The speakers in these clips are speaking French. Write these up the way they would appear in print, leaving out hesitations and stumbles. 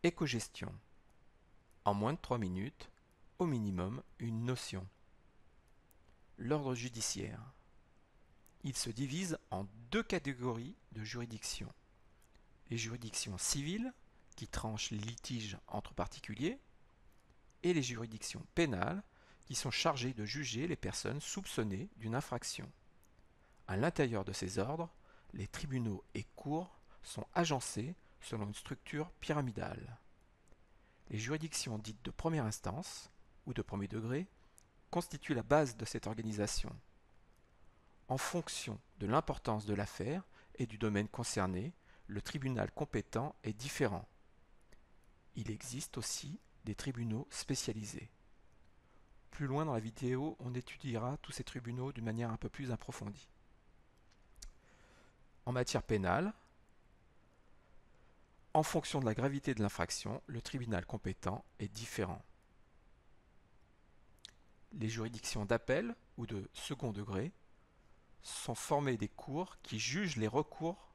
Éco-gestion. En moins de 3 minutes, au minimum, une notion. L'ordre judiciaire. Il se divise en deux catégories de juridictions. Les juridictions civiles, qui tranchent les litiges entre particuliers, et les juridictions pénales, qui sont chargées de juger les personnes soupçonnées d'une infraction. À l'intérieur de ces ordres, les tribunaux et cours sont agencés selon une structure pyramidale. Les juridictions dites de première instance ou de premier degré constituent la base de cette organisation. En fonction de l'importance de l'affaire et du domaine concerné, le tribunal compétent est différent. Il existe aussi des tribunaux spécialisés. Plus loin dans la vidéo, on étudiera tous ces tribunaux d'une manière un peu plus approfondie. En matière pénale, en fonction de la gravité de l'infraction, le tribunal compétent est différent. Les juridictions d'appel ou de second degré sont formées des cours qui jugent les recours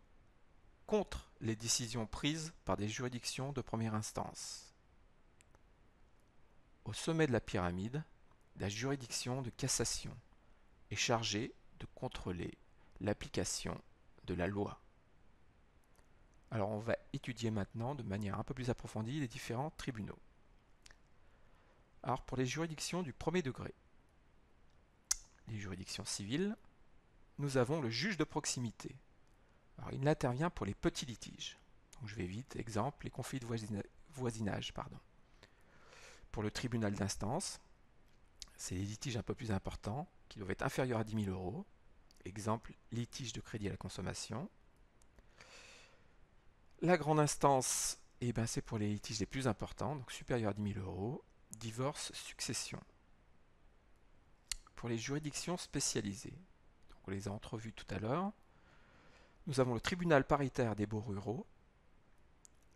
contre les décisions prises par des juridictions de première instance. Au sommet de la pyramide, la juridiction de cassation est chargée de contrôler l'application de la loi. Alors on va étudier maintenant de manière un peu plus approfondie les différents tribunaux. Alors pour les juridictions du premier degré, les juridictions civiles, nous avons le juge de proximité. Alors il intervient pour les petits litiges. Donc je vais vite, exemple, les conflits de voisinage. Pour le tribunal d'instance, c'est les litiges un peu plus importants qui doivent être inférieurs à 10 000 euros. Exemple, litige de crédit à la consommation. La grande instance, c'est pour les litiges les plus importants, donc supérieurs à 10 000 euros. Divorce, succession. Pour les juridictions spécialisées, donc on les a entrevues tout à l'heure, nous avons le tribunal paritaire des baux ruraux.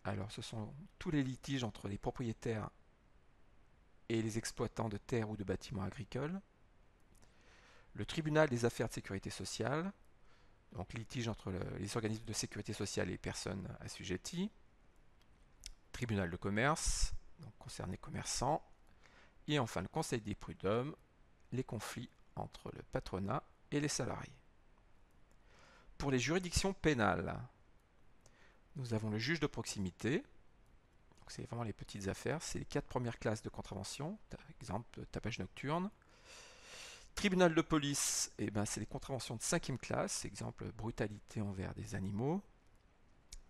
Alors ce sont tous les litiges entre les propriétaires et les exploitants de terres ou de bâtiments agricoles. Le tribunal des affaires de sécurité sociale, donc litige entre les organismes de sécurité sociale et les personnes assujetties. Tribunal de commerce, donc concerne les commerçants. Et enfin le conseil des prud'hommes, les conflits entre le patronat et les salariés. Pour les juridictions pénales, nous avons le juge de proximité, c'est vraiment les petites affaires, c'est les 4 premières classes de contravention, par exemple tapage nocturne. Tribunal de police, c'est les contraventions de 5e classe, exemple brutalité envers des animaux.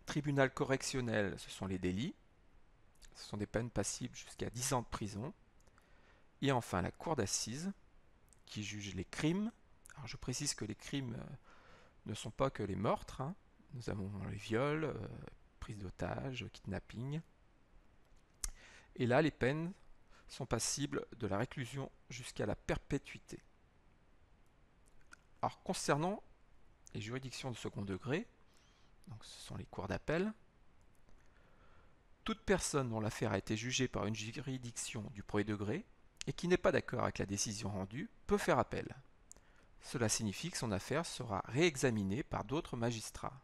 Tribunal correctionnel, ce sont les délits, ce sont des peines passibles jusqu'à 10 ans de prison. Et enfin la cour d'assises, qui juge les crimes. Alors je précise que les crimes ne sont pas que les meurtres, hein. Nous avons les viols, prise d'otages, kidnapping. Et là, les peines sont passibles de la réclusion jusqu'à la perpétuité. Alors, concernant les juridictions de second degré, donc ce sont les cours d'appel, toute personne dont l'affaire a été jugée par une juridiction du premier degré et qui n'est pas d'accord avec la décision rendue peut faire appel. Cela signifie que son affaire sera réexaminée par d'autres magistrats.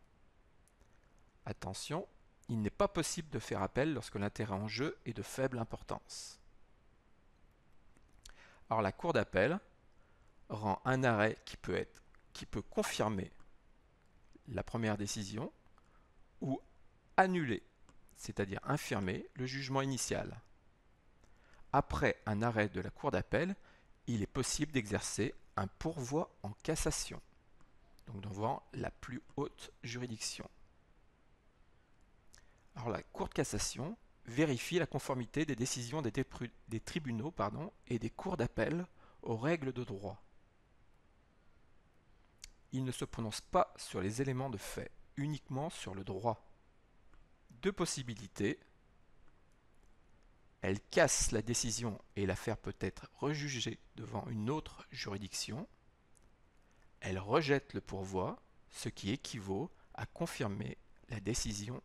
Attention, il n'est pas possible de faire appel lorsque l'intérêt en jeu est de faible importance. Alors la cour d'appel rend un arrêt qui peut confirmer la première décision ou annuler, c'est-à-dire infirmer le jugement initial. Après un arrêt de la cour d'appel, il est possible d'exercer un pourvoi en cassation, donc devant la plus haute juridiction. Alors la Cour de cassation vérifie la conformité des décisions des tribunaux et des cours d'appel aux règles de droit. Il ne se prononce pas sur les éléments de fait, uniquement sur le droit. Deux possibilités. Elle casse la décision et l'affaire peut être rejugée devant une autre juridiction. Elle rejette le pourvoi, ce qui équivaut à confirmer la décision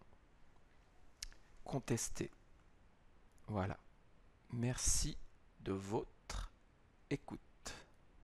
contestée. Voilà. Merci de votre écoute.